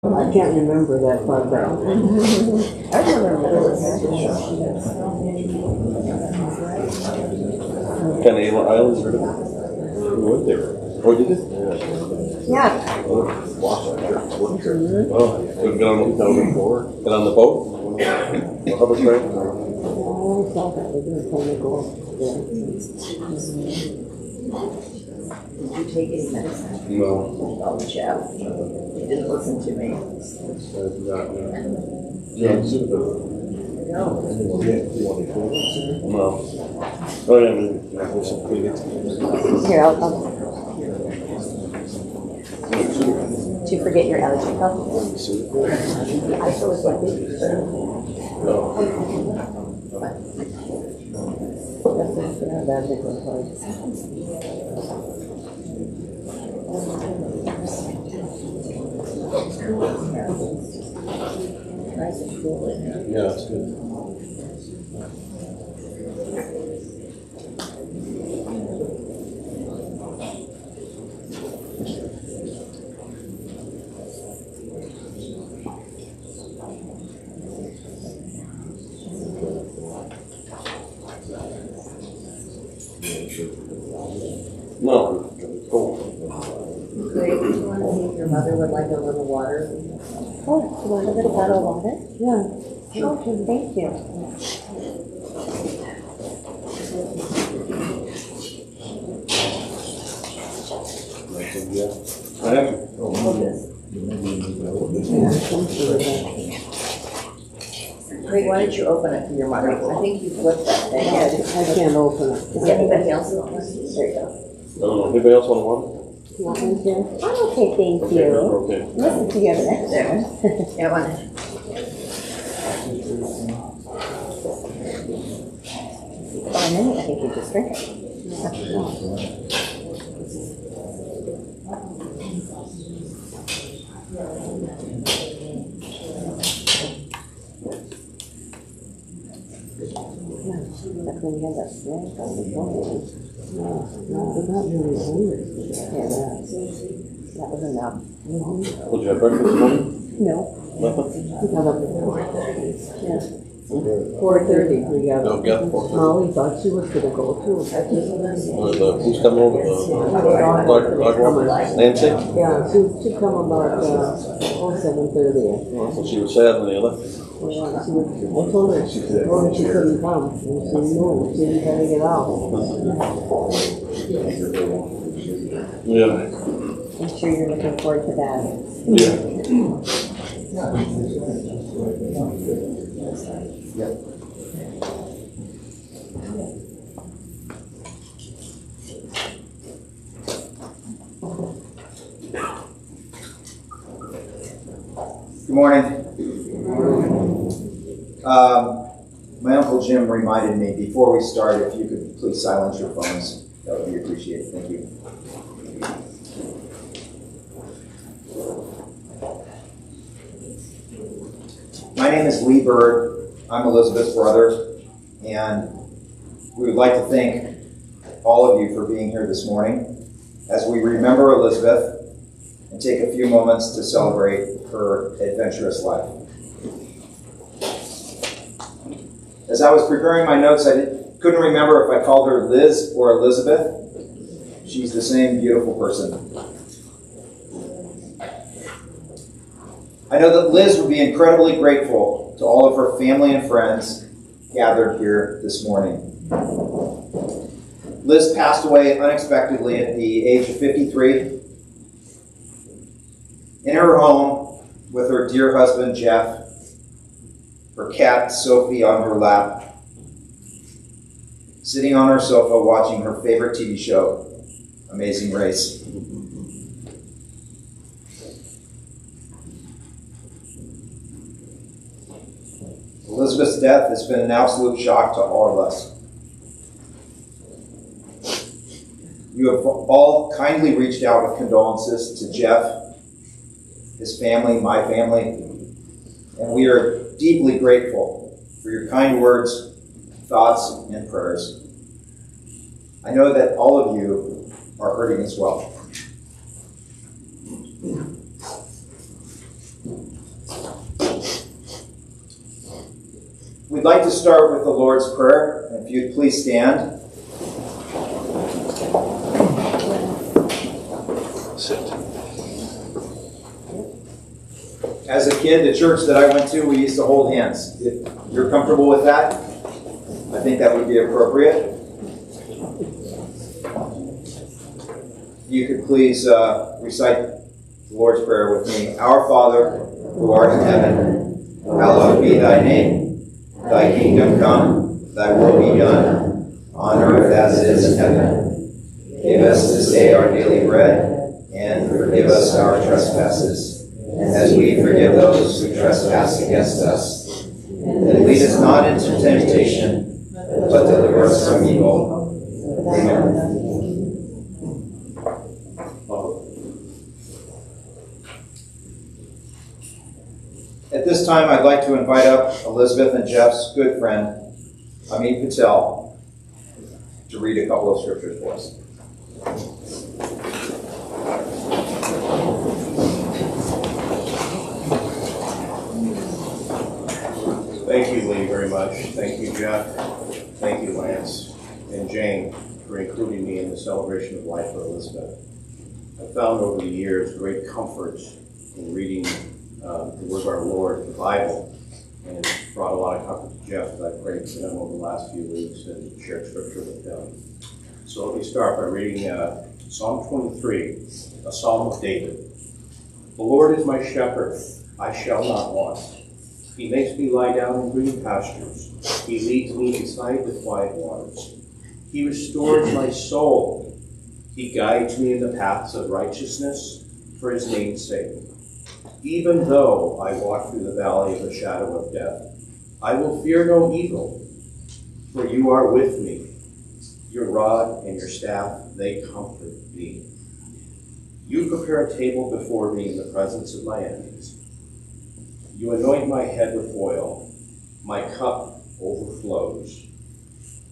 I can't remember that part down. I remember this. Kind of islands heard of it? We went there. Oh, did it? Yeah. Oh, we've been on 2004. Been on the boat? Hovercraft? Oh, I saw that. They didn't tell me to go. Did you take any medicine? No. Oh, Jeff. You didn't listen to me. Yeah, No. no. Oh, yeah, maybe. Yeah, there's some pretty good. Here, I'll. Did you forget your allergy cup? I feel it's like nice and cool in here. Yeah, it's good. No, cool. Great. Do you want to see if your mother would like a little water? Oh, you want a little bottle of water? Yeah. Okay, thank you. I have. Great, why don't you open it for your mother? I think you flipped that thing. I can't open it. Does anybody else want one? There you go. I don't know. Anybody else want one? You want one, Jen? I'm okay, thank Okay, you. okay. Listen together. There. Yeah, one. Oh, and then I think you just drink it. But when you have that drink on the phone, No, they're not really hungry. that was enough. Would you have breakfast this morning? No. Nothing? We got up at 4:30. Yeah. 4:30 we got No, up. got it. Molly thought she was gonna go too. Who's coming over? Dog Nancy? Yeah, she come about 7:30. Well, she was sad when they left. Yeah, she was, I told her, she couldn't come. And she knew, she didn't gotta get out. Yeah. I'm sure you're looking forward to that. Yeah. Good morning. My Uncle Jim reminded me, before we start, if you could please silence your phones, that would be appreciated. Thank you. My name is Lee Bird. I'm Elizabeth's brother, and we would like to thank all of you for being here this morning as we remember Elizabeth and take a few moments to celebrate her adventurous life. As I was preparing my notes, I couldn't remember if I called her Liz or Elizabeth. She's the same beautiful person. I know that Liz would be incredibly grateful to all of her family and friends gathered here this morning. Liz passed away unexpectedly at the age of 53. In her home, with her dear husband, Jeff, her cat, Sophie, on her lap, sitting on her sofa watching her favorite TV show, Amazing Race. Elizabeth's death has been an absolute shock to all of us. You have all kindly reached out with condolences to Jeff, his family, my family, and we are deeply grateful for your kind words, thoughts, and prayers. I know that all of you are hurting as well. We'd like to start with the Lord's Prayer. If you'd please stand. As a kid, the church that I went to, we used to hold hands. If you're comfortable with that, I think that would be appropriate. You could please recite the Lord's Prayer with me. Our Father, who art in heaven, hallowed be thy name. Thy kingdom come, thy will be done, on earth as it is in heaven. Give us this day our daily bread, and forgive us our trespasses, as we forgive those who trespass against us. And lead us not into temptation, but deliver us from evil. Amen. At this time, I'd like to invite up Elizabeth and Jeff's good friend, Amit Patel, to read a couple of scriptures for us. Thank you, Lee, very much. Thank you, Jeff. Thank you, Lance and Jane, for including me in the celebration of life for Elizabeth. I've found over the years great comfort in reading the Word of our Lord, the Bible, and it's brought a lot of comfort to Jeff as I prayed for him over the last few weeks and shared scripture with him. So let me start by reading Psalm 23, a psalm of David. The Lord is my shepherd, I shall not want. He makes me lie down in green pastures. He leads me beside the quiet waters. He restores my soul. He guides me in the paths of righteousness for his name's sake. Even though I walk through the valley of the shadow of death, I will fear no evil, for you are with me. Your rod and your staff, they comfort me. You prepare a table before me in the presence of my enemies. You anoint my head with oil. My cup overflows.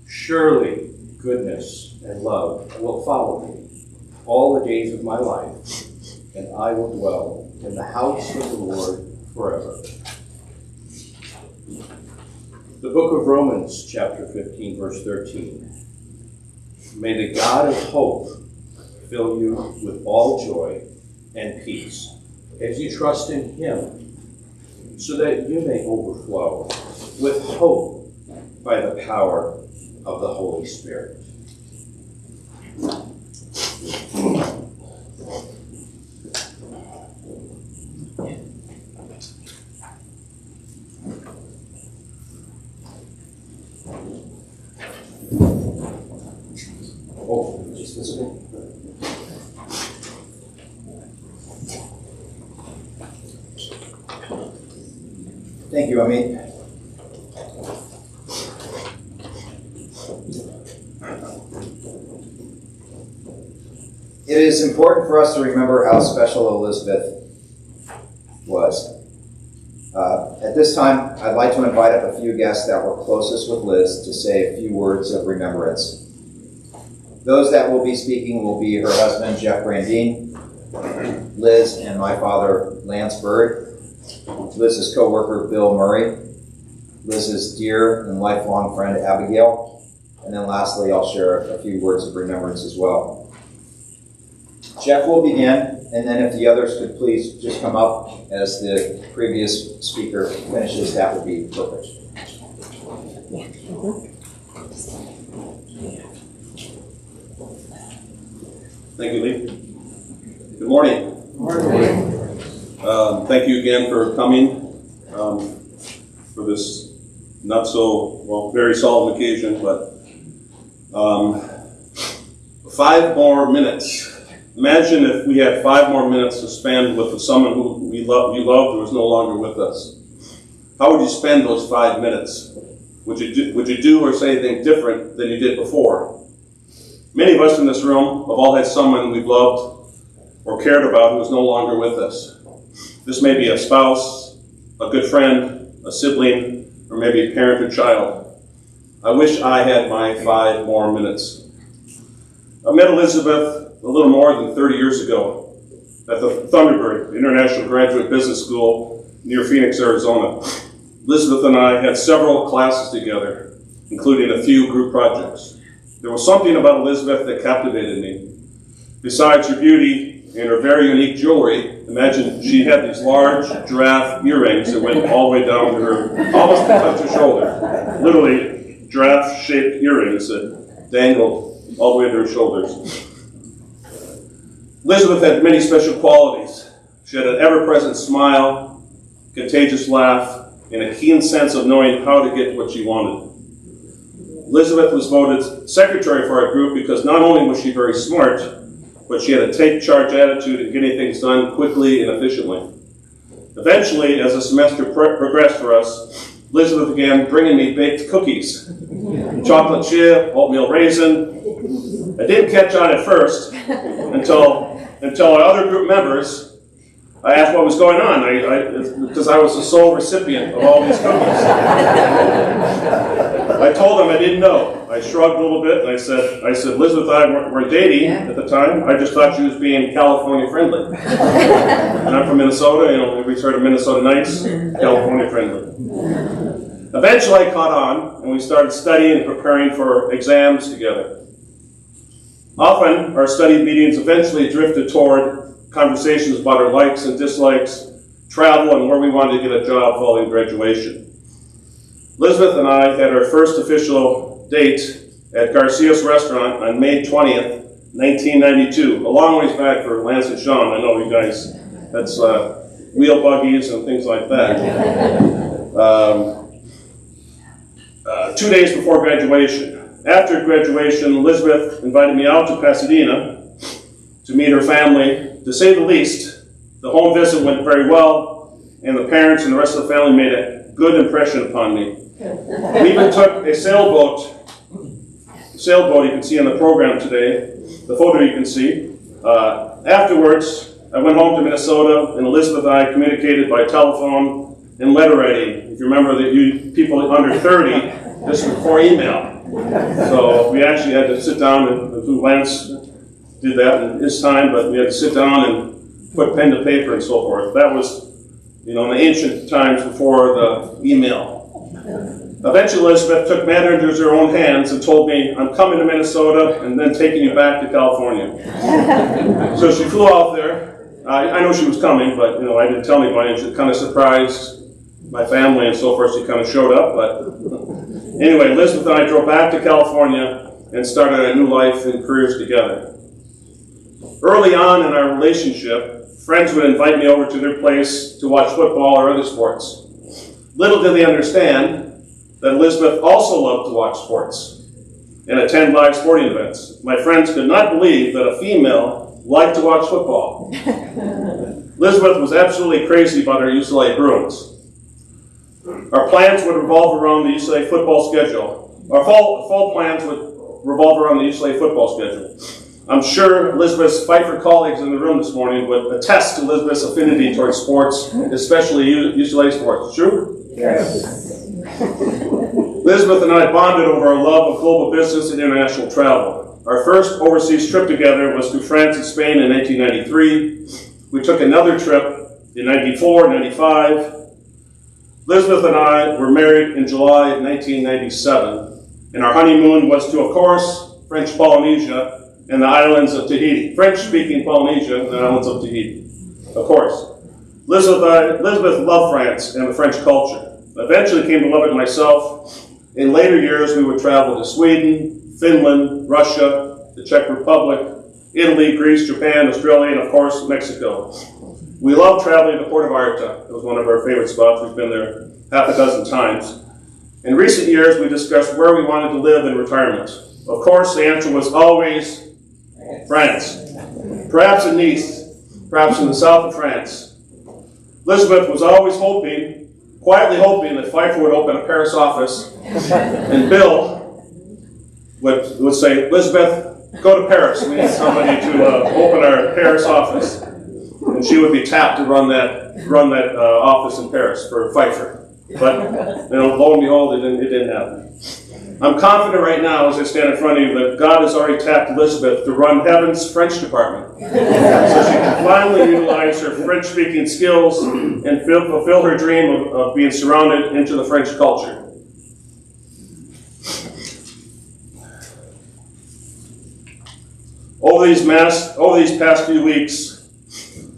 Surely goodness and love will follow me all the days of my life, and I will dwell in the house of the Lord forever. The book of Romans, chapter 15, verse 13. May the God of hope fill you with all joy and peace as you trust in him, so that you may overflow with hope by the power of the Holy Spirit. Oh, just this way. Thank you, Amit. It is important for us to remember how special Elizabeth was. At this time, I'd like to invite up a few guests that were closest with Liz to say a few words of remembrance. Those that will be speaking will be her husband, Jeff BRANDEEN, Liz and my father, Lance Bird, Liz's co-worker, Bill Murray, Liz's dear and lifelong friend, Abigail, and then lastly, I'll share a few words of remembrance as well. Jeff will begin, and then if the others could please just come up as the previous speaker finishes, that would be perfect. Thank you, Lee. Good morning. Good morning. Thank you again for coming for this not so, well, very solemn occasion, but 5 more minutes. Imagine if we had 5 more minutes to spend with someone who you loved who was no longer with us. How would you spend those 5 minutes? Would you do or say anything different than you did before? Many of us in this room have all had someone we've loved or cared about who is no longer with us. This may be a spouse, a good friend, a sibling, or maybe a parent or child. I wish I had my 5 more minutes. I met Elizabeth a little more than 30 years ago. at the Thunderbird International Graduate Business School near Phoenix, Arizona. Elizabeth and I had several classes together, including a few group projects. There was something about Elizabeth that captivated me. Besides her beauty and her very unique jewelry, imagine she had these large giraffe earrings that went all the way down to her, almost to touch her shoulder. Literally giraffe-shaped earrings that dangled all the way to her shoulders. Elizabeth had many special qualities. She had an ever-present smile, contagious laugh, and a keen sense of knowing how to get what she wanted. Elizabeth was voted secretary for our group because not only was she very smart, but she had a take-charge attitude in getting things done quickly and efficiently. Eventually, as the semester progressed for us, Elizabeth began bringing me baked cookies, chocolate chip, oatmeal raisin. I didn't catch on at first until our other group members, I asked what was going on, because I was the sole recipient of all these cookies. I told them I didn't know. I shrugged a little bit and I said, Elizabeth and I weren't dating at the time. I just thought she was being California friendly. And I'm from Minnesota, we heard of Minnesota nights, California friendly. Eventually I caught on and we started studying and preparing for exams together. Often our study meetings eventually drifted toward conversations about our likes and dislikes, travel, and where we wanted to get a job following graduation. Elizabeth and I had our first official date at Garcia's restaurant on May 20th, 1992. A long ways back for Lance and Sean. I know you guys, that's wheel buggies and things like that. 2 days before graduation. After graduation, Elizabeth invited me out to Pasadena to meet her family. To say the least, the home visit went very well, and the parents and the rest of the family made a good impression upon me. We even took a sailboat you can see on the program today, the photo you can see. Afterwards, I went home to Minnesota, and Elizabeth and I communicated by telephone and letter writing. If you remember that you people under 30, this was before email. So we actually had to sit down, and Lance did that in his time, but we had to sit down and put pen to paper and so forth. That was, in the ancient times before the email. Eventually, Elizabeth took matters in her own hands and told me, I'm coming to Minnesota and then taking you back to California. So she flew out there. I know she was coming, but I didn't tell anybody, and she kind of surprised my family and so forth. She kind of showed up, but anyway, Elizabeth and I drove back to California and started a new life and careers together. Early on in our relationship, friends would invite me over to their place to watch football or other sports. Little did they understand that Elizabeth also loved to watch sports and attend live sporting events. My friends could not believe that a female liked to watch football. Elizabeth was absolutely crazy about our UCLA Bruins. Our plans would revolve around the UCLA football schedule. Our fall plans would revolve around the UCLA football schedule. I'm sure Elizabeth's Pfeiffer colleagues in the room this morning would attest to Elizabeth's affinity towards sports, especially UCLA sports. True? Yes. Elizabeth and I bonded over our love of global business and international travel. Our first overseas trip together was to France and Spain in 1993. We took another trip in 94, 95. Elizabeth and I were married in July 1997, and our honeymoon was to, of course, French Polynesia and the islands of Tahiti. French-speaking Polynesia and the islands of Tahiti, of course. Elizabeth loved France and the French culture. I eventually came to love it myself. In later years, we would travel to Sweden, Finland, Russia, the Czech Republic, Italy, Greece, Japan, Australia, and of course, Mexico. We love traveling to Puerto Vallarta. It was one of our favorite spots. We've been there half a dozen times. In recent years, we discussed where we wanted to live in retirement. Of course, the answer was always France. Perhaps in Nice, perhaps in the south of France. Elizabeth was always quietly hoping that Pfeiffer would open a Paris office, and Bill would say, Elizabeth, go to Paris. We need somebody to open our Paris office. And she would be tapped to run that office in Paris for Pfeiffer. But lo and behold, it didn't happen. I'm confident right now, as I stand in front of you, that God has already tapped Elizabeth to run Heaven's French department, so she can finally utilize her French-speaking skills and fulfill her dream of being surrounded into the French culture. Over these past few weeks,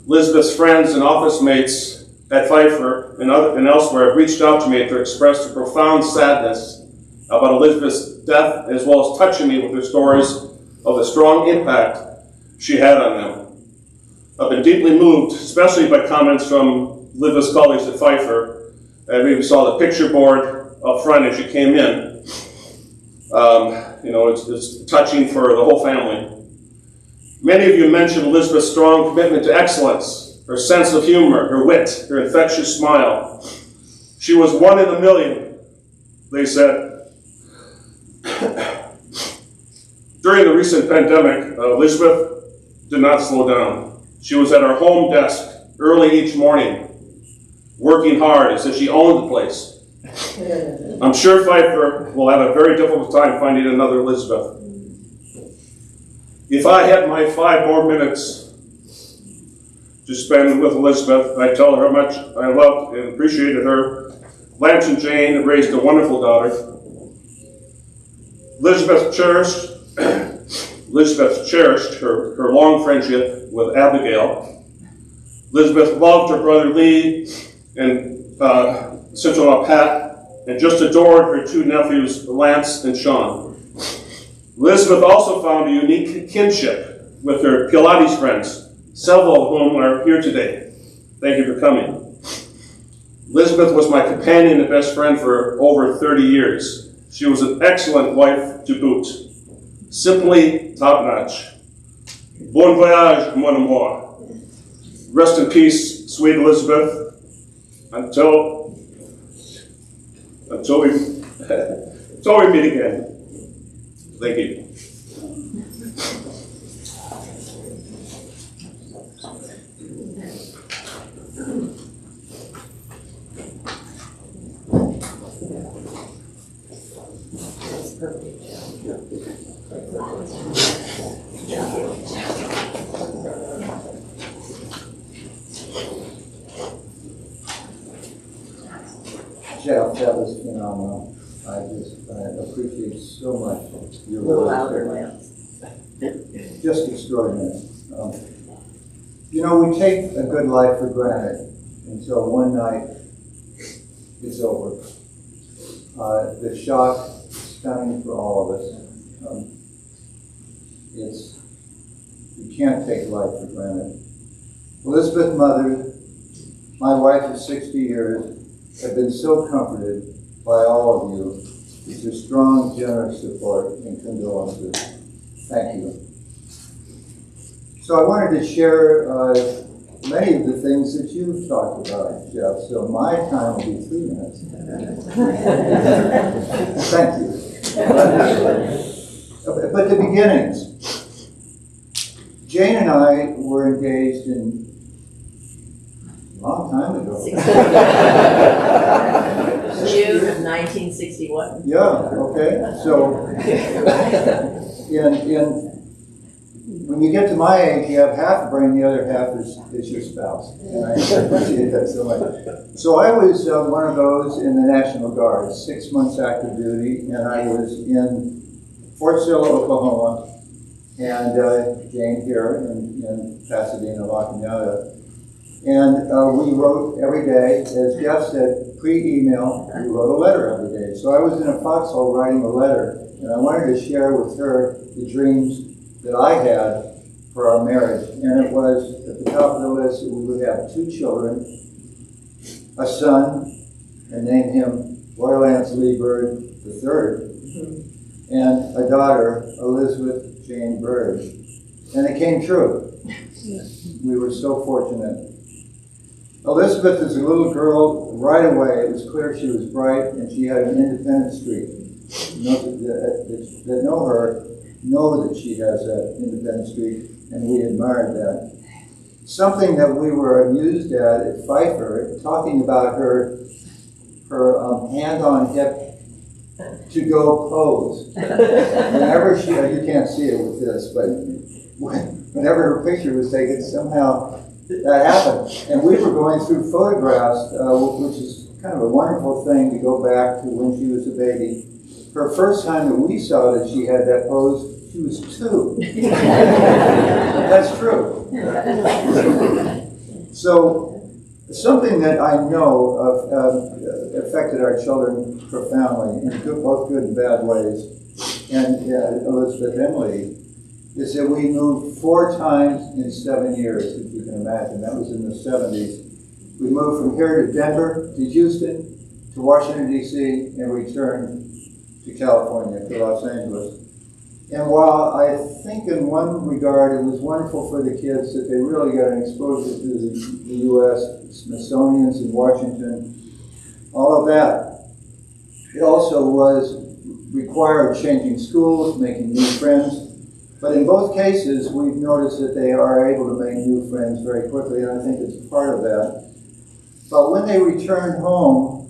Elizabeth's friends and office mates at Pfeiffer and elsewhere have reached out to me to express their profound sadness about Elizabeth's death, as well as touching me with their stories of the strong impact she had on them. I've been deeply moved, especially by comments from Elizabeth's colleagues at Pfeiffer. I even saw the picture board up front as you came in. It's touching for the whole family. Many of you mentioned Elizabeth's strong commitment to excellence, her sense of humor, her wit, her infectious smile. She was one in a million, they said. During the recent pandemic, Elizabeth did not slow down. She was at her home desk early each morning, working hard as if she owned the place. I'm sure Pfeiffer will have a very difficult time finding another Elizabeth. If I had my 5 more minutes to spend with Elizabeth, I'd tell her how much I loved and appreciated her. Lance and Jane raised a wonderful daughter. Elizabeth cherished her long friendship with Abigail. Elizabeth loved her brother Lee and sister-in-law Pat, and just adored her 2 nephews, Lance and Sean. Elizabeth also found a unique kinship with her Pilates friends, several of whom are here today. Thank you for coming. Elizabeth was my companion and best friend for over 30 years. She was an excellent wife to boot. Simply top-notch. Bon voyage, mon amour. Rest in peace, sweet Elizabeth. Until we meet again. Thank you. Jeff, that was phenomenal. I appreciate so much your A little words louder, there. Lance. Just extraordinary. We take a good life for granted until one night it's over. The shock is stunning for all of us. You can't take life for granted. Elizabeth Mother, my wife of 60 years, have been so comforted by all of you with your strong, generous support and condolences. Thank you. So I wanted to share many of the things that you've talked about, Jeff. So my time will be 3 minutes. Thank you. But the beginnings. Jane and I were engaged in a long time ago. June of 1961. Yeah, okay. So when you get to my age, you have half a brain, the other half is your spouse. And I appreciate that so much. So I was one of those in the National Guard, 6 months active duty, and I was in Fort Sill, Oklahoma, and Jane here in Pasadena, La Cañada. And we wrote every day, as Jeff said, pre-email, we wrote a letter every day. So I was in a foxhole writing a letter, and I wanted to share with her the dreams that I had for our marriage. And it was at the top of the list that we would have 2 children, a son, and name him Roy Lance Lee Bird III, and a daughter, Elizabeth Jane Bird. And it came true. We were so fortunate. Elizabeth, as a little girl, right away, it was clear she was bright and she had an independent streak. That know her know that she has that independent streak, and we admired that. Something that we were amused at Pfeiffer, talking about her hand-on-hip to go pose. Whenever she, you can't see it with this, but whenever her picture was taken, somehow that happened. And we were going through photographs, which is kind of a wonderful thing to go back to when she was a baby. Her first time that we saw that she had that pose, she was 2. That's true. So something that I know affected our children profoundly in both good and bad ways, and Elizabeth and Lee, is that we moved 4 times in 7 years, if you can imagine. That was in the 70s. We moved from here to Denver, to Houston, to Washington, D.C., and returned to California, to Los Angeles. And while I think in one regard it was wonderful for the kids that they really got an exposure to the U.S., Smithsonian's in Washington, all of that, it also required changing schools, making new friends. But in both cases, we've noticed that they are able to make new friends very quickly, and I think it's part of that. But when they returned home,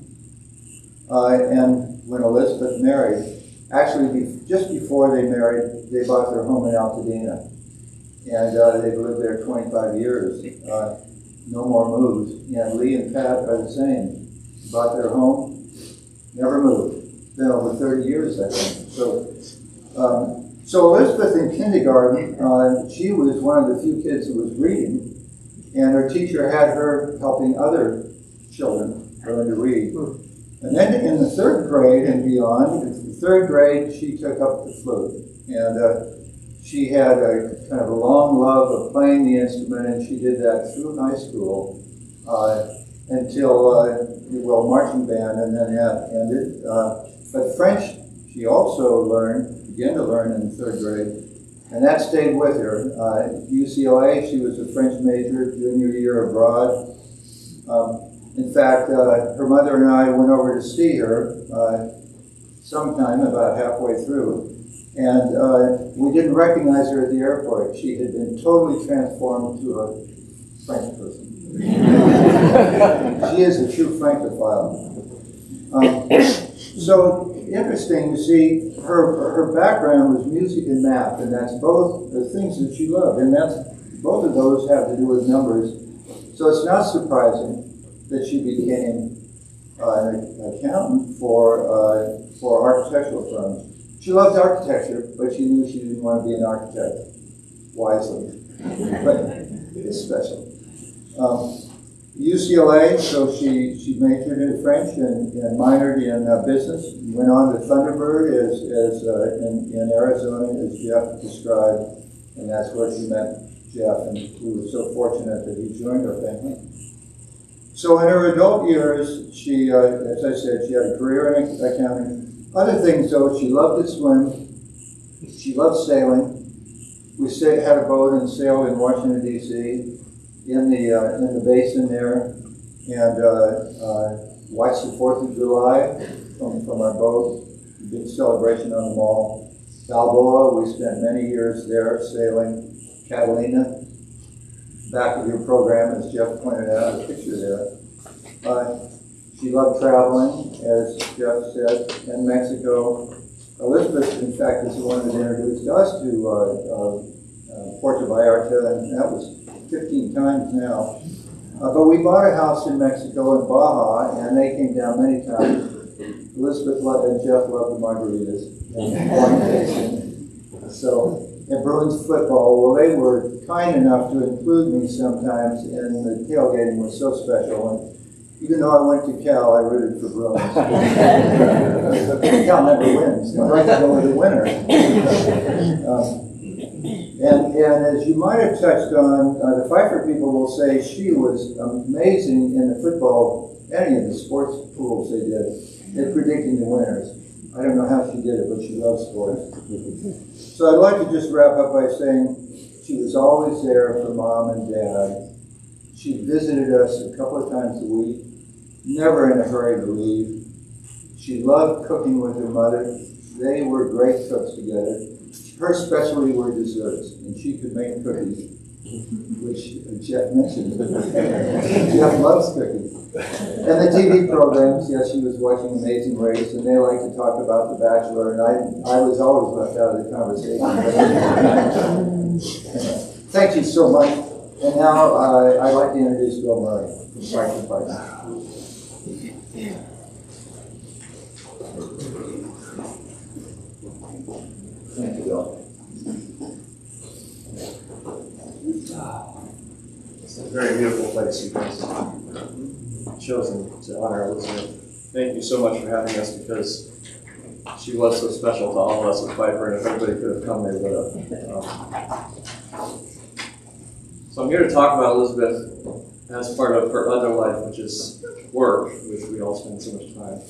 and when Elizabeth married, actually just before they married, they bought their home in Altadena. And they've lived there 25 years, no more moves. And Lee and Pat are the same. Bought their home, never moved. Been over 30 years, I think. So Elizabeth in kindergarten, she was one of the few kids who was reading, and her teacher had her helping other children learn to read. And then in the 3rd grade and beyond, in the 3rd grade, she took up the flute. And she had a kind of a long love of playing the instrument, and she did that through high school until, marching band, and then that ended. But French, she also began to learn in the 3rd grade, and that stayed with her. UCLA, she was a French major, junior year abroad. In fact, her mother and I went over to see her sometime about halfway through, and we didn't recognize her at the airport. She had been totally transformed to a French person. She is a true Francophile. So interesting to see her background was music and math, and that's both the things that she loved, and both of those have to do with numbers. So it's not surprising that she became an accountant for architectural firms. She loved architecture, but she knew she didn't want to be an architect, wisely. But it's special. UCLA, so she majored in French and minored in business. Went on to Thunderbird in Arizona, as Jeff described, and that's where she met Jeff, and we were so fortunate that he joined our family. So in her adult years, she, as I said, she had a career in accounting. Other things, though, she loved to swim. She loved sailing. We had a boat and sailed in Washington, D.C., in the basin there, and watched the 4th of July from our boat. Big celebration on the mall. Balboa, we spent many years there sailing. Catalina. Back of your program, as Jeff pointed out, a picture there. She loved traveling, as Jeff said, in Mexico. Elizabeth, in fact, is the one that introduced us to Puerto Vallarta, and that was 15 times now. But we bought a house in Mexico in Baja, and they came down many times. Elizabeth and Jeff loved the margaritas and wine tasting. So, and Bruins football, well, they were kind enough to include me sometimes, and the tailgating was so special. And even though I went to Cal, I rooted for Bruins. Cal never wins. I like to go with the winner. And as you might have touched on, the Pfeiffer people will say she was amazing in the football, any of the sports pools they did, at predicting the winners. I don't know how she did it, but she loves sports. So I'd like to just wrap up by saying she was always there for Mom and Dad. She visited us a couple of times a week, never in a hurry to leave. She loved cooking with her mother. They were great cooks together. Her specialty were desserts, and she could make cookies. which Jeff mentioned. Jeff loves cooking. And the TV programs, yes, she was watching Amazing Race, and they like to talk about The Bachelor, and I was always left out of the conversation. Thank you so much. And now I'd like to introduce Bill Murray from Franklin Partners. Thank you, Bill. It's a very beautiful place you guys have chosen to honor Elizabeth. Thank you so much for having us, because she was so special to all of us at Pfeiffer, and if everybody could have come, they would have. So I'm here to talk about Elizabeth as part of her other life, which is work, which we all spend so much time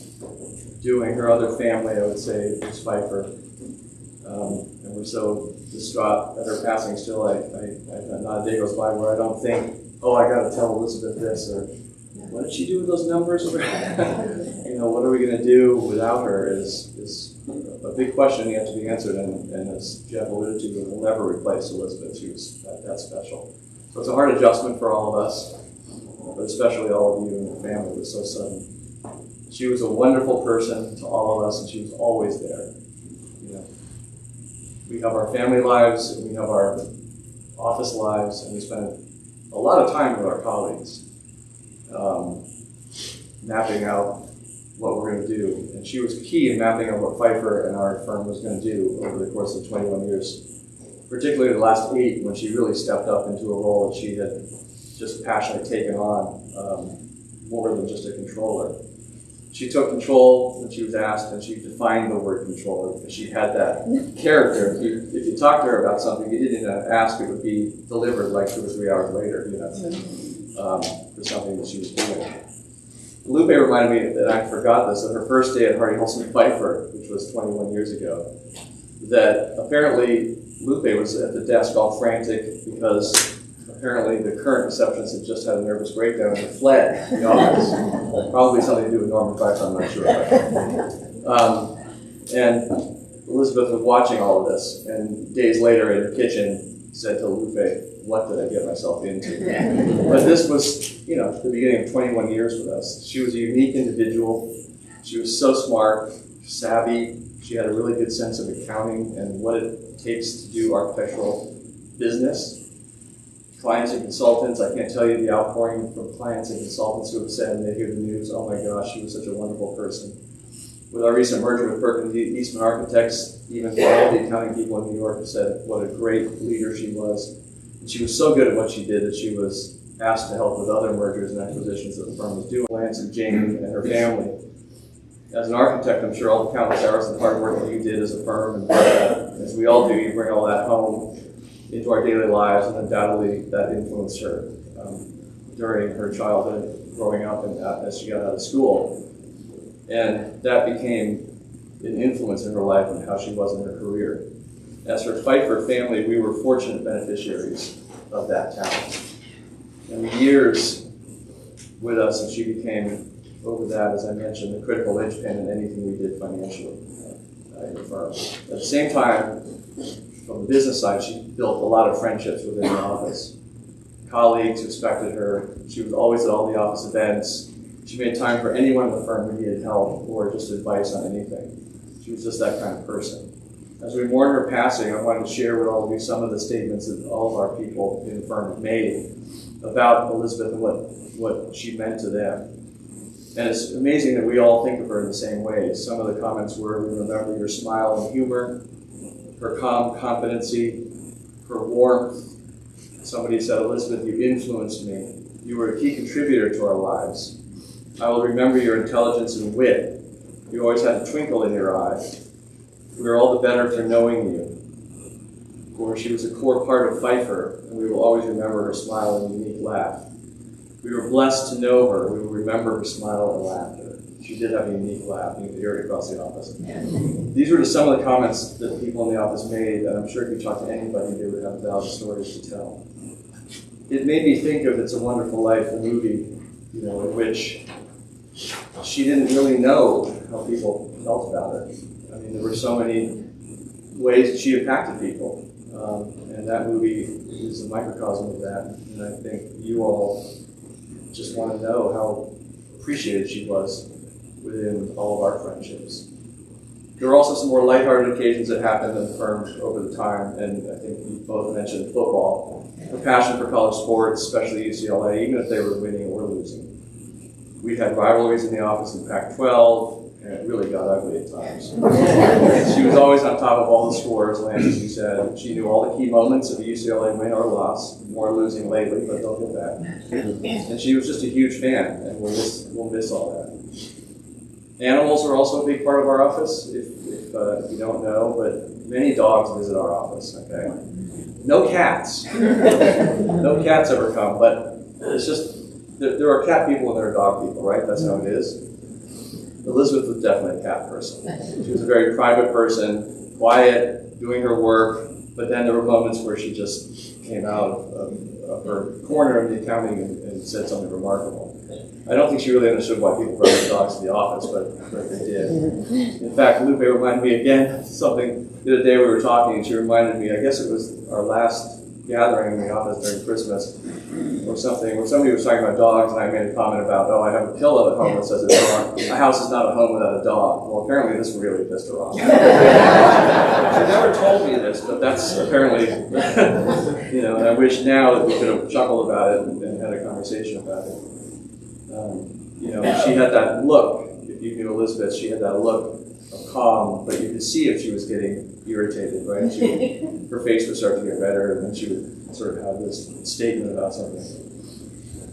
doing. Her other family, I would say, is Pfeiffer. And we're so distraught at her passing still. Not a day goes by where I don't think, oh, I got to tell Elizabeth this, or what did she do with those numbers? What are we going to do without her is a big question yet to be answered. And as Jeff alluded to, we'll never replace Elizabeth. She was that special. So it's a hard adjustment for all of us, but especially all of you and your family. It was so sudden. She was a wonderful person to all of us, and she was always there. We have our family lives, and we have our office lives, and we spend a lot of time with our colleagues, mapping out what we're going to do. And she was key in mapping out what Pfeiffer and our firm was going to do over the course of 21 years, particularly the last 8, when she really stepped up into a role that she had just passionately taken on, more than just a controller. She took control when she was asked, and she defined the word controller, because she had that character. If you talked to her about something, you didn't even ask, it would be delivered like 2 or 3 hours later, for something that she was doing. Lupe reminded me that I forgot this, on her first day at Hardy Holson Pfeiffer, which was 21 years ago, that apparently Lupe was at the desk all frantic because apparently the current receptionist had just had a nervous breakdown and had fled the office. Probably something to do with Norman Pfeiffer, I'm not sure. And Elizabeth was watching all of this, and days later in her kitchen said to Lupe, what did I get myself into? But this was, the beginning of 21 years with us. She was a unique individual. She was so smart, savvy. She had a really good sense of accounting and what it takes to do architectural business. Clients and consultants, I can't tell you the outpouring from clients and consultants who have said, and they hear the news, oh my gosh, she was such a wonderful person. With our recent merger with Perkins Eastman Architects, even all the accounting people in New York have said what a great leader she was. And she was so good at what she did that she was asked to help with other mergers and acquisitions that the firm was doing. Lance and Jane and her family. As an architect, I'm sure all the countless hours of hard work that you did as a firm, and as we all do, you bring all that home into our daily lives, and undoubtedly that influenced her during her childhood, growing up, and as she got out of school. And that became an influence in her life and how she was in her career. As her Pfeiffer family, we were fortunate beneficiaries of that talent. And the years with us, and she became, over that, as I mentioned, the critical linchpin in anything we did financially in the firm. At the same time, from the business side, she built a lot of friendships within the office. Colleagues respected her. She was always at all the office events. She made time for anyone in the firm who needed help or just advice on anything. She was just that kind of person. As we mourn her passing, I wanted to share with all of you some of the statements that all of our people in the firm have made about Elizabeth and what she meant to them. And it's amazing that we all think of her in the same way. Some of the comments were, we remember your smile and humor, her calm competency, her warmth. Somebody said, Elizabeth, you influenced me. You were a key contributor to our lives. I will remember your intelligence and wit. You always had a twinkle in your eye. We are all the better for knowing you. For she was a core part of Pfeiffer, and we will always remember her smile and unique laugh. We were blessed to know her. We will remember her smile and laughter. She did have a unique laugh. You could hear it across the office. These were just some of the comments that people in the office made, and I'm sure if you talk to anybody, they would have valid stories to tell. It made me think of It's a Wonderful Life, the movie, in which she didn't really know how people felt about her. I mean, there were so many ways that she impacted people. And that movie is a microcosm of that. And I think you all just want to know how appreciated she was within all of our friendships. There were also some more lighthearted occasions that happened in the firm over the time, and I think you both mentioned football. Her passion for college sports, especially UCLA, even if they were winning or losing. We had rivalries in the office in Pac-12, and it really got ugly at times. She was always on top of all the scores, Lance, as you said. She knew all the key moments of a UCLA win or loss, more losing lately, but they'll get that. And she was just a huge fan, and we'll miss all that. Animals are also a big part of our office, if you don't know, but many dogs visit our office, okay? No cats. No cats ever come, but it's just, there are cat people and there are dog people, right? That's how it is. Elizabeth was definitely a cat person. She was a very private person, quiet, doing her work, but then there were moments where she just came out of her corner of the accounting and said something remarkable. I don't think she really understood why people brought their dogs to the office, but they did. In fact, Lupe reminded me again of something the other day we were talking, and she reminded me, I guess it was our last gathering in the office during Christmas or something, where somebody was talking about dogs, and I made a comment about, oh, I have a pillow at home that says a dog. A house is not a home without a dog. Well, apparently this really pissed her off. She never told me this, but that's apparently, and I wish now that we could have chuckled about it and had a conversation about it. She had that look, if you knew Elizabeth, she had that look of calm, but you could see if she was getting irritated, right? Her face would start to get redder, and then she would sort of have this statement about something.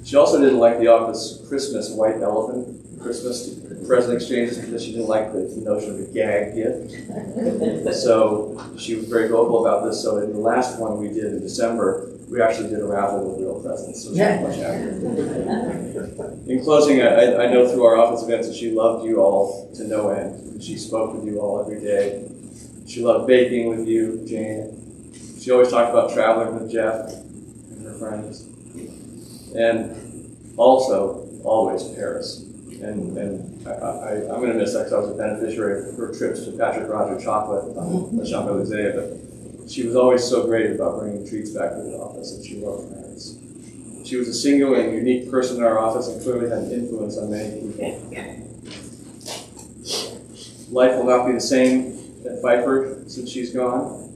She also didn't like the office Christmas white elephant, Christmas present exchanges, because she didn't like the notion of a gag gift. So she was very vocal about this. So in the last one we did in December, we actually did a raffle with real presents, so she was much happier. In closing, I know through our office events that she loved you all to no end. She spoke with you all every day. She loved baking with you, Jane. She always talked about traveling with Jeff and her friends. And also, always Paris. And I'm going to miss that because I was a beneficiary of her trips to Patrick Roger Chocolate on the Champs-Élysées, but she was always so great about bringing treats back to the office, and she loved Paris. She was a singular and unique person in our office and clearly had an influence on many people. Life will not be the same at Pfeiffer since she's gone,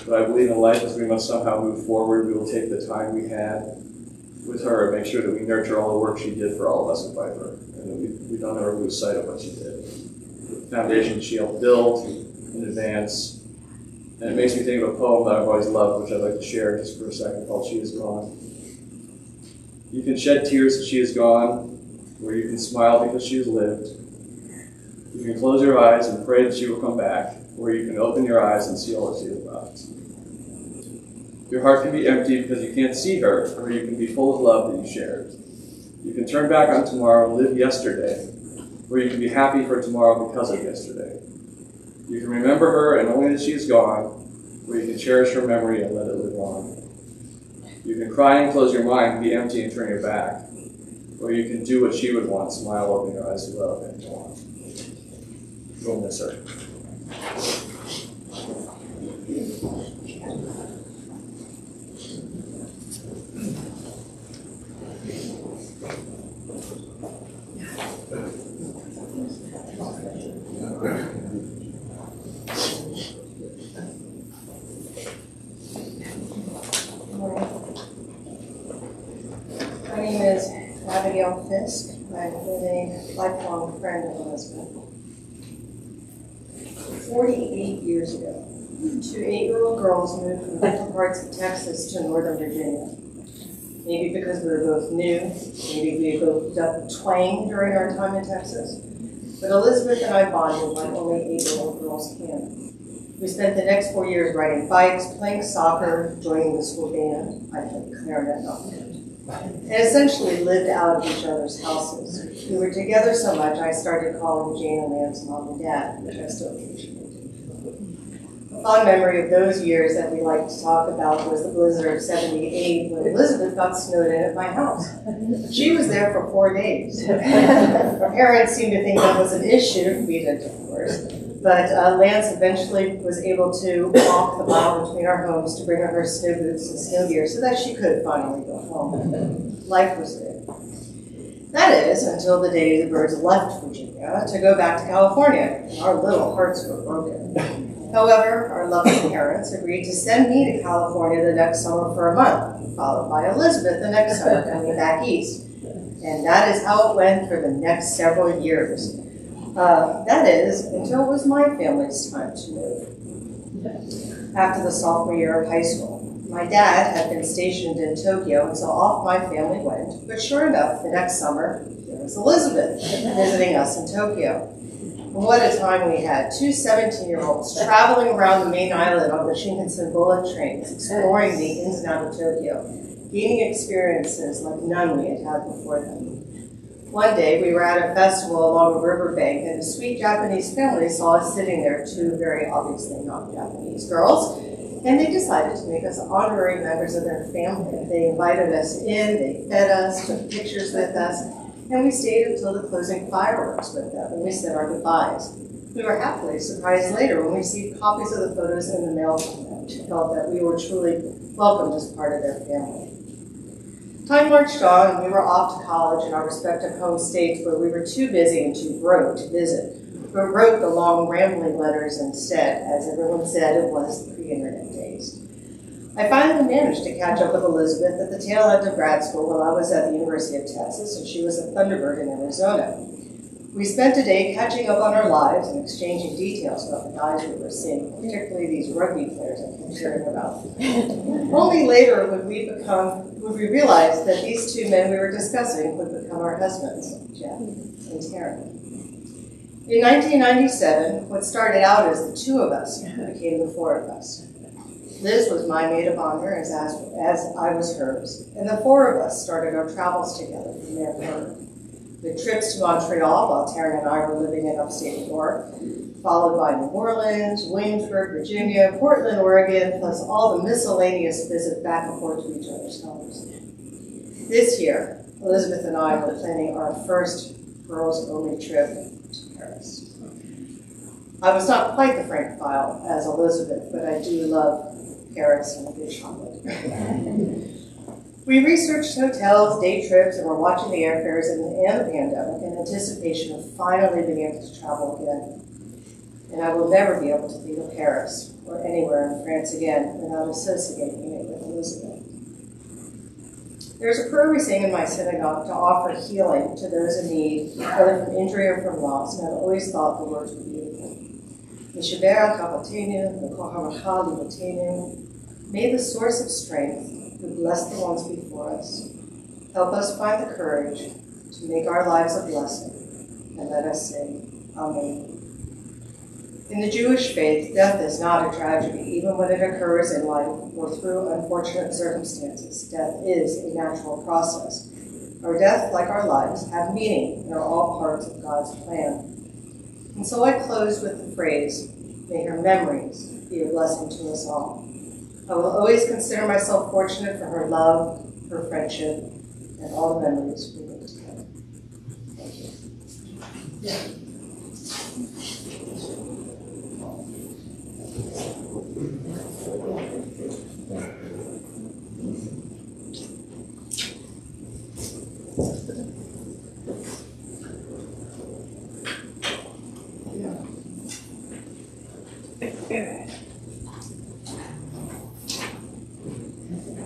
but I believe in life as we must somehow move forward, we will take the time we had with her and make sure that we nurture all the work she did for all of us at Pfeiffer, and that we don't ever lose sight of what she did. The foundation she helped build in advance. And it makes me think of a poem that I've always loved, which I'd like to share just for a second, called She Is Gone. You can shed tears that she is gone, or you can smile because she has lived. You can close your eyes and pray that she will come back, or you can open your eyes and see all that she has left. Your heart can be empty because you can't see her, or you can be full of love that you shared. You can turn back on tomorrow and live yesterday, or you can be happy for tomorrow because of yesterday. You can remember her and only that she is gone, or you can cherish her memory and let it live on. You can cry and close your mind, be empty and turn your back, or you can do what she would want, smile, open your eyes to love, and go on. We'll miss her. My name is Abigail Fisk. I've been a lifelong friend of Elizabeth. 48 years ago, two 8-year-old girls moved from different parts of Texas to Northern Virginia. Maybe because we were both new, maybe we both dubbed twang during our time in Texas. But Elizabeth and I bonded like only 8-year-old girls can. We spent the next 4 years riding bikes, playing soccer, joining the school band. I played clarinet, not flute. And essentially lived out of each other's houses. We were together so much, I started calling Jane and Lance mom and dad, which I still occasionally do. A fond memory of those years that we like to talk about was the blizzard of '78 when Elizabeth got snowed in at my house. She was there for 4 days. Our parents seemed to think that was an issue. We didn't, of course. But Lance eventually was able to walk the mile between our homes to bring her snow boots and snow gear so that she could finally go home. Life was good. That is, until the day the birds left Virginia to go back to California. Our little hearts were broken. However, our loving parents agreed to send me to California the next summer for a month, followed by Elizabeth the next summer coming back east. And that is how it went for the next several years. That is, until it was my family's time to move. After the sophomore year of high school, my dad had been stationed in Tokyo, and so off my family went. But sure enough, the next summer, there was Elizabeth visiting us in Tokyo. And what a time we had. 2 17-year-olds traveling around the main island on the Shinkansen bullet trains, exploring the ins and outs of Tokyo, gaining experiences like none we had had before them. One day, we were at a festival along a riverbank, and a sweet Japanese family saw us sitting there, 2 very obviously not Japanese girls, and they decided to make us honorary members of their family. They invited us in, they fed us, took pictures with us, and we stayed until the closing fireworks with them, and we said our goodbyes. We were happily surprised later when we received copies of the photos in the mail from them. We felt that we were truly welcomed as part of their family. Time marched on, and we were off to college in our respective home states where we were too busy and too broke to visit. We wrote the long, rambling letters instead. As everyone said, it was pre-internet days. I finally managed to catch up with Elizabeth at the tail end of grad school while I was at the University of Texas, and she was a Thunderbird in Arizona. We spent a day catching up on our lives and exchanging details about the guys we were seeing, particularly these rugby players I kept hearing about. Only later would we realize that these 2 men we were discussing would become our husbands, Jeff and Taryn. In 1997, what started out as the 2 of us became the 4 of us. Liz was my maid of honor as I was hers, and the 4 of us started our travels together from there forward. With trips to Montreal while Taryn and I were living in upstate New York, followed by New Orleans, Williamsburg, Virginia, Portland, Oregon, plus all the miscellaneous visits back and forth to each other's homes. This year, Elizabeth and I were planning our first girls-only trip to Paris. I was not quite the Francophile as Elizabeth, but I do love Paris and a good chocolate. We researched hotels, day trips, and were watching the airfares and the pandemic in anticipation of finally being able to travel again. And I will never be able to think of Paris or anywhere in France again without associating it with Elizabeth. There's a prayer we sing in my synagogue to offer healing to those in need, whether from injury or from loss, and I've always thought the words were beautiful. May the source of strength, who bless the ones before us, help us find the courage to make our lives a blessing, and let us say, Amen. In the Jewish faith, death is not a tragedy, even when it occurs in life or through unfortunate circumstances. Death is a natural process. Our death, like our lives, have meaning and are all parts of God's plan. And so I close with the phrase, may her memories be a blessing to us all. I will always consider myself fortunate for her love, her friendship, and all the memories we make together. Thank you.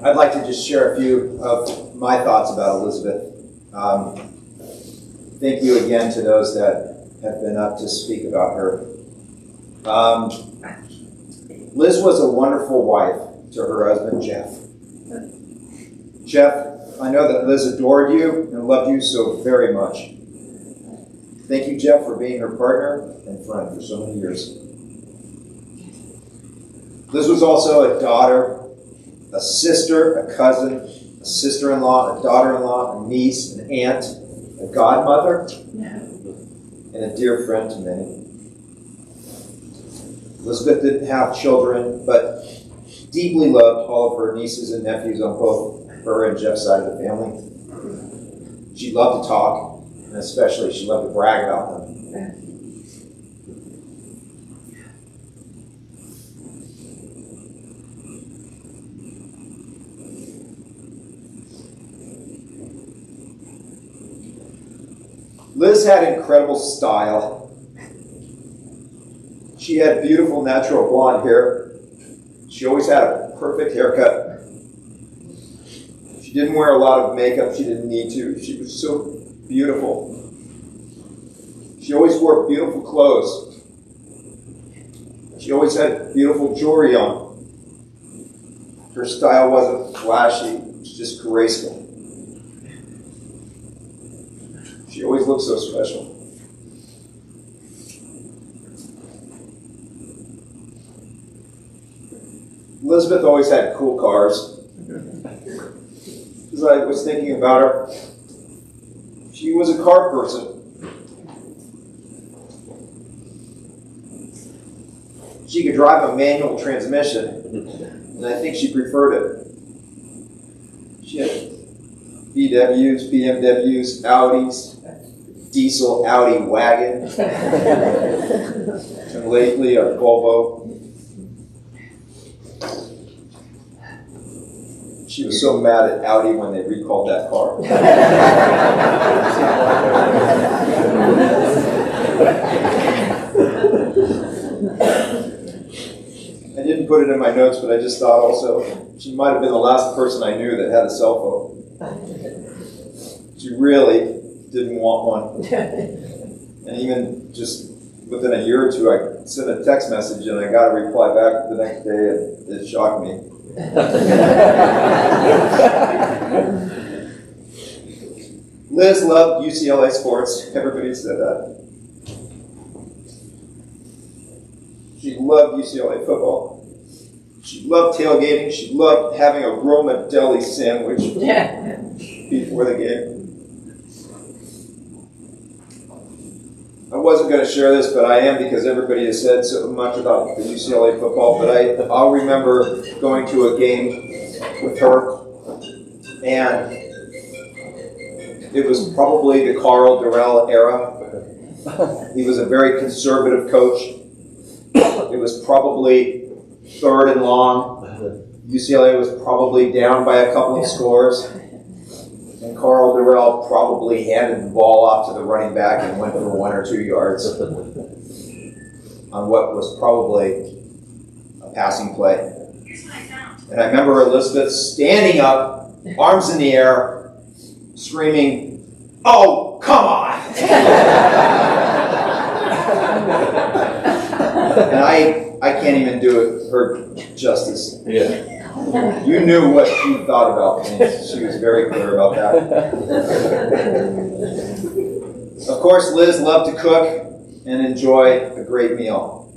I'd like to just share a few of my thoughts about Elizabeth. Thank you again to those that have been up to speak about her. Liz was a wonderful wife to her husband, Jeff. Jeff, I know that Liz adored you and loved you so very much. Thank you, Jeff, for being her partner and friend for so many years. Liz was also a daughter, a sister, a cousin, a sister-in-law, a daughter-in-law, a niece, an aunt, a godmother, and a dear friend to many. Elizabeth didn't have children, but deeply loved all of her nieces and nephews on both her and Jeff's side of the family. She loved to talk, and especially she loved to brag about them. Liz had incredible style. She had beautiful natural blonde hair. She always had a perfect haircut. She didn't wear a lot of makeup. She didn't need to. She was so beautiful. She always wore beautiful clothes. She always had beautiful jewelry on. Her style wasn't flashy. It was just graceful. She always looked so special. Elizabeth always had cool cars. As I was thinking about her, she was a car person. She could drive a manual transmission, and I think she preferred it. She had VWs, BMWs, Audis, diesel Audi wagon, and lately a Volvo. She was so mad at Audi when they recalled that car. I didn't put it in my notes, but I just thought also, she might have been the last person I knew that had a cell phone. She really didn't want one. And even just within a year or two, I sent a text message and I got a reply back the next day, and it shocked me. Liz loved UCLA sports. Everybody said that. She loved UCLA football. She loved tailgating. She loved having a Roma deli sandwich before the game. I wasn't going to share this, but I am, because everybody has said so much about the UCLA football. But I'll remember going to a game with her, and it was probably the Carl Durrell era. He was a very conservative coach. It was probably 3rd and long. UCLA was probably down by a couple of scores. And Carl Durrell probably handed the ball off to the running back and went for 1 or 2 yards on what was probably a passing play. And I remember Elizabeth standing up, arms in the air, screaming, "Oh, come on!" And I can't even do her justice. Yeah. You knew what she thought about me. She was very clear about that. Of course, Liz loved to cook and enjoy a great meal.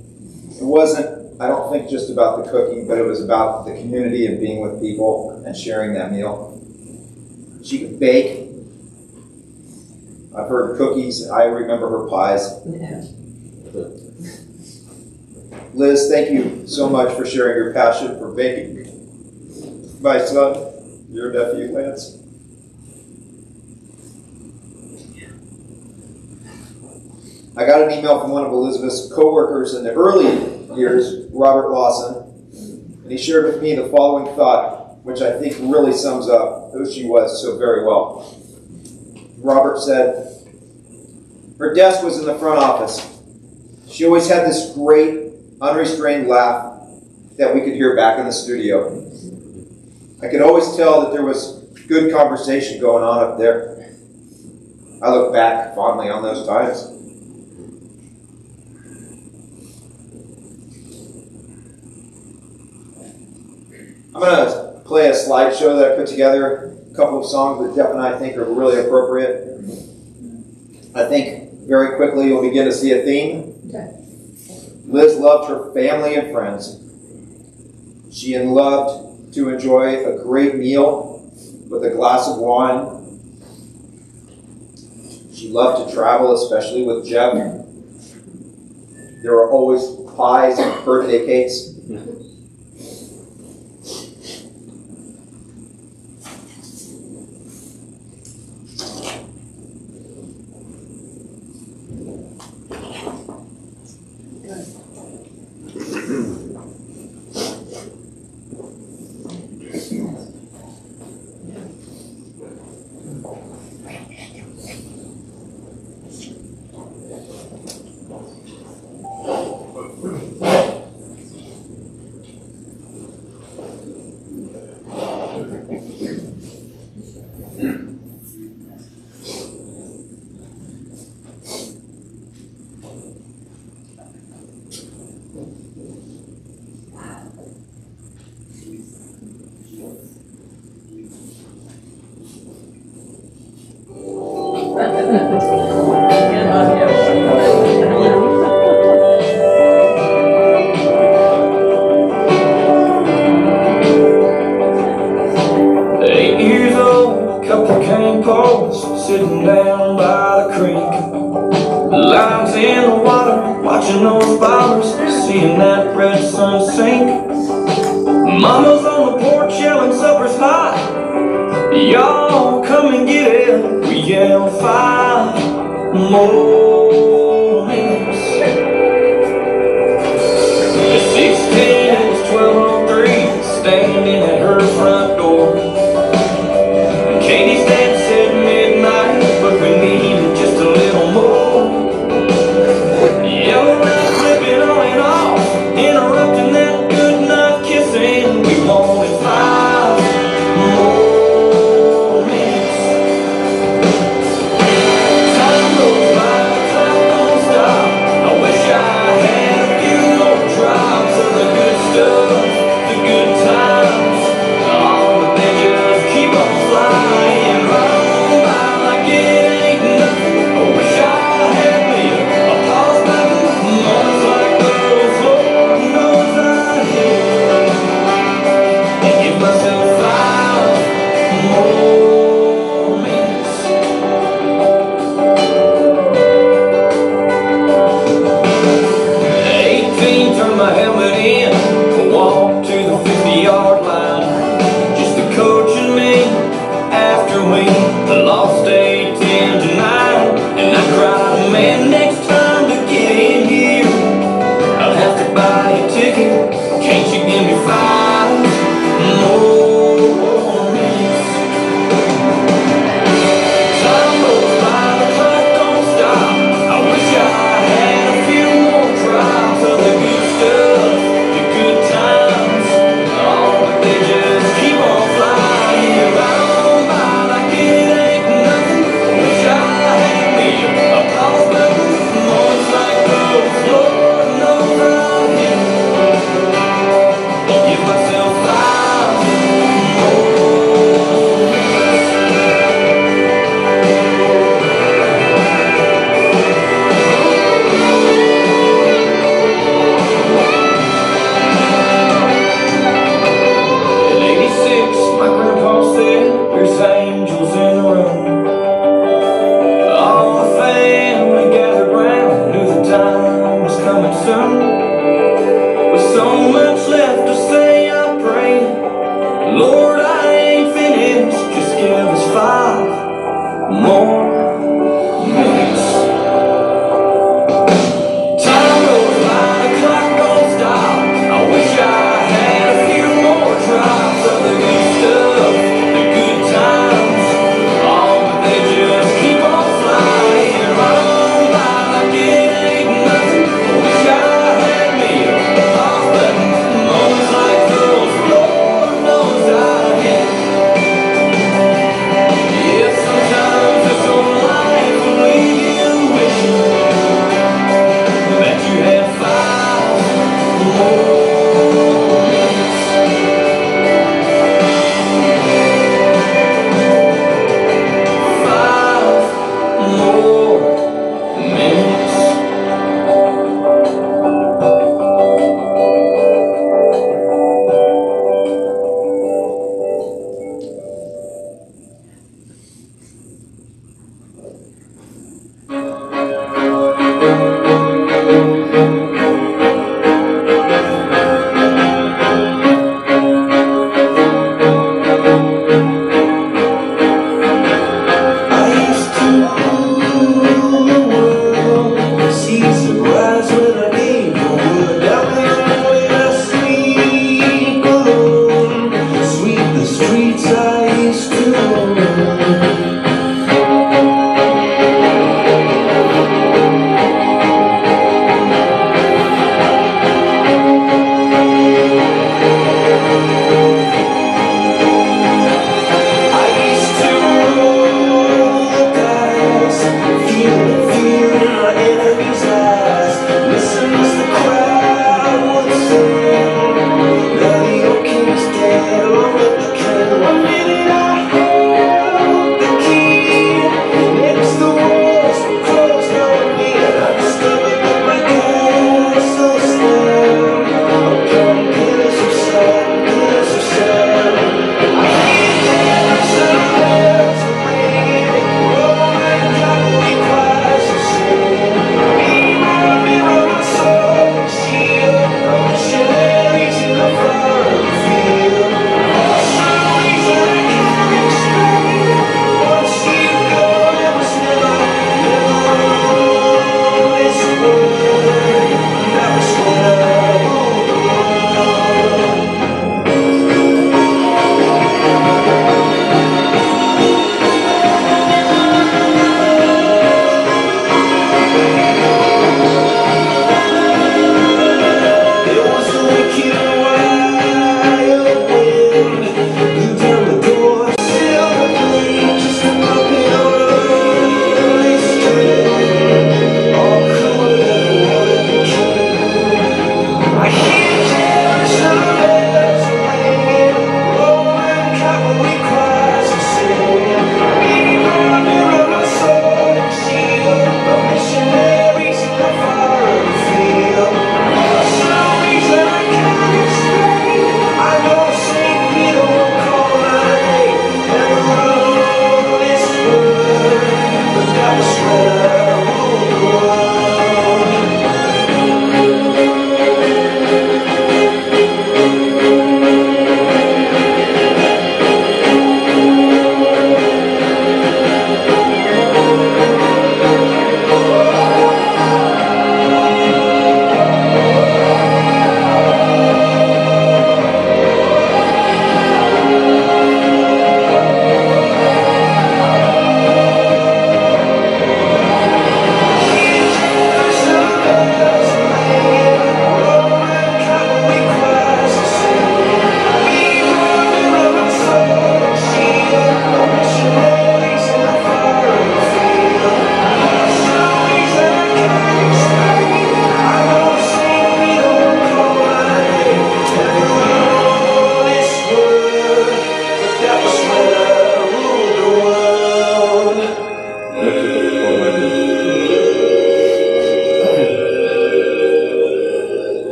It wasn't, I don't think, just about the cooking, but it was about the community and being with people and sharing that meal. She could bake. I've heard cookies. I remember her pies. Liz, thank you so much for sharing your passion for baking. My son, your nephew, Lance. I got an email from one of Elizabeth's co-workers in the early years, Robert Lawson, and he shared with me the following thought, which I think really sums up who she was so very well. Robert said, her desk was in the front office. She always had this great, unrestrained laugh that we could hear back in the studio. I could always tell that there was good conversation going on up there. I look back fondly on those times. I'm going to play a slideshow that I put together, a couple of songs that Jeff and I think are really appropriate. I think very quickly you'll begin to see a theme. Liz loved her family and friends. She loved to enjoy a great meal with a glass of wine. She loved to travel, especially with Jeff. There were always pies and birthday cakes. Lines in the water, watching those flowers, seeing that red sun sink. Mama's on the porch yelling supper's hot. Y'all come and get it. We yell 5 more minutes. At 16 it was 12:03, standing at her front door. Katie's dad said midnight, but we needed just a little more. Yelling and flipping on and off, interrupting that good night kissing. We wanted 5 more minutes. Time goes by,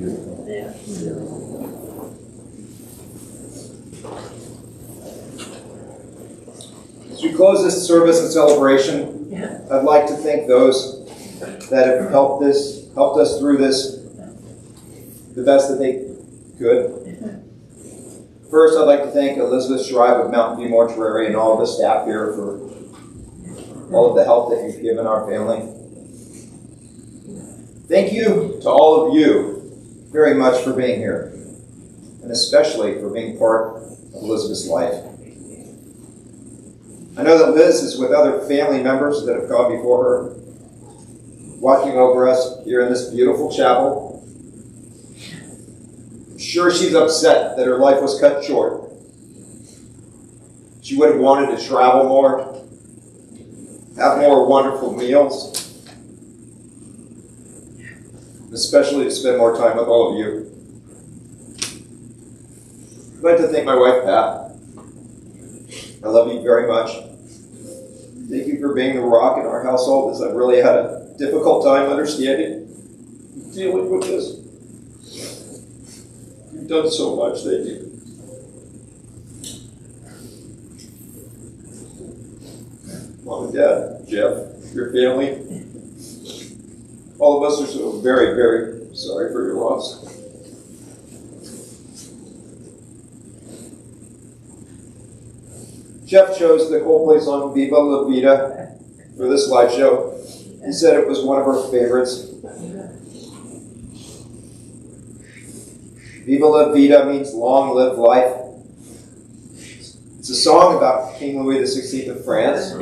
As we close this service and celebration, I'd like to thank those that have helped us through this the best that they could. First, I'd like to thank Elizabeth Schreiber of Mountain View Mortuary and all of the staff here for all of the help that you've given our family. Thank you to all of you very much for being here, and especially for being part of Elizabeth's life. I know that Liz is with other family members that have gone before her, watching over us here in this beautiful chapel. I'm sure she's upset that her life was cut short. She would have wanted to travel more, have more wonderful meals, especially to spend more time with all of you. I'd like to thank my wife, Pat. I love you very much. Thank you for being the rock in our household, as I've really had a difficult time understanding, dealing with this. You've done so much, thank you. Mom and Dad, Jeff, your family, all of us are so very, very sorry for your loss. Jeff chose the Coldplay song Viva La Vida for this live show. He said it was one of our favorites. Viva La Vida means long live life. It's a song about King Louis XVI of France.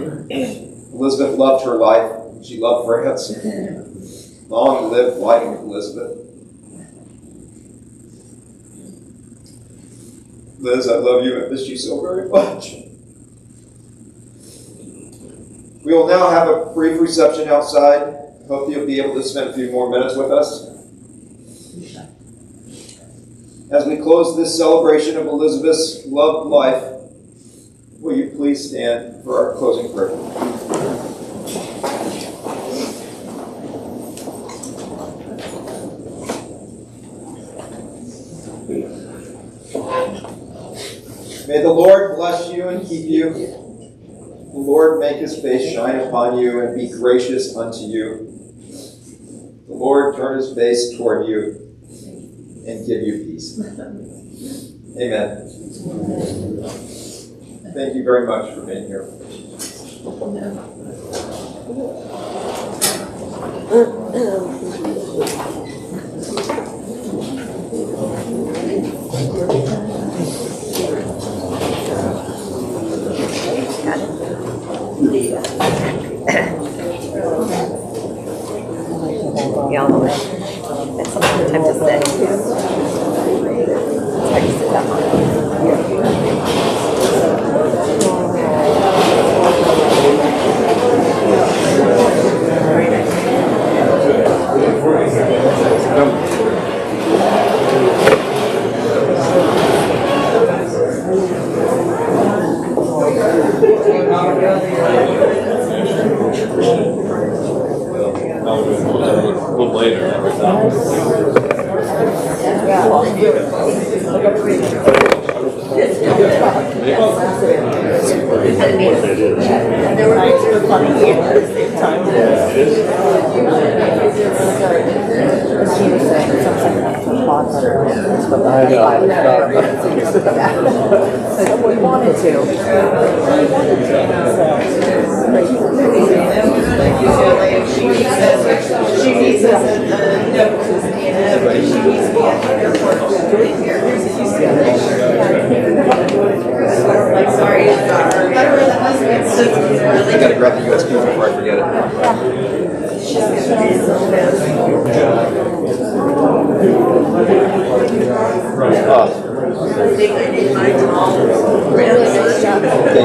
Elizabeth loved her life. She loved France. Long live life, Elizabeth. Liz, I love you. I miss you so very much. We will now have a brief reception outside. Hope you'll be able to spend a few more minutes with us. As we close this celebration of Elizabeth's loved life, will you please stand for our closing prayer? May the Lord bless you and keep you. The Lord make his face shine upon you and be gracious unto you. The Lord turn his face toward you and give you peace. Amen. Thank you very much for being here. Yeah, all the way. It's sometimes to sit. It's hard to sit that A little later. We wanted to. She needs us at the notes, and she needs me at the airport. Like, sorry, it's not her. Better than the husband. I gotta grab the USB before I forget it. I think I need my towel.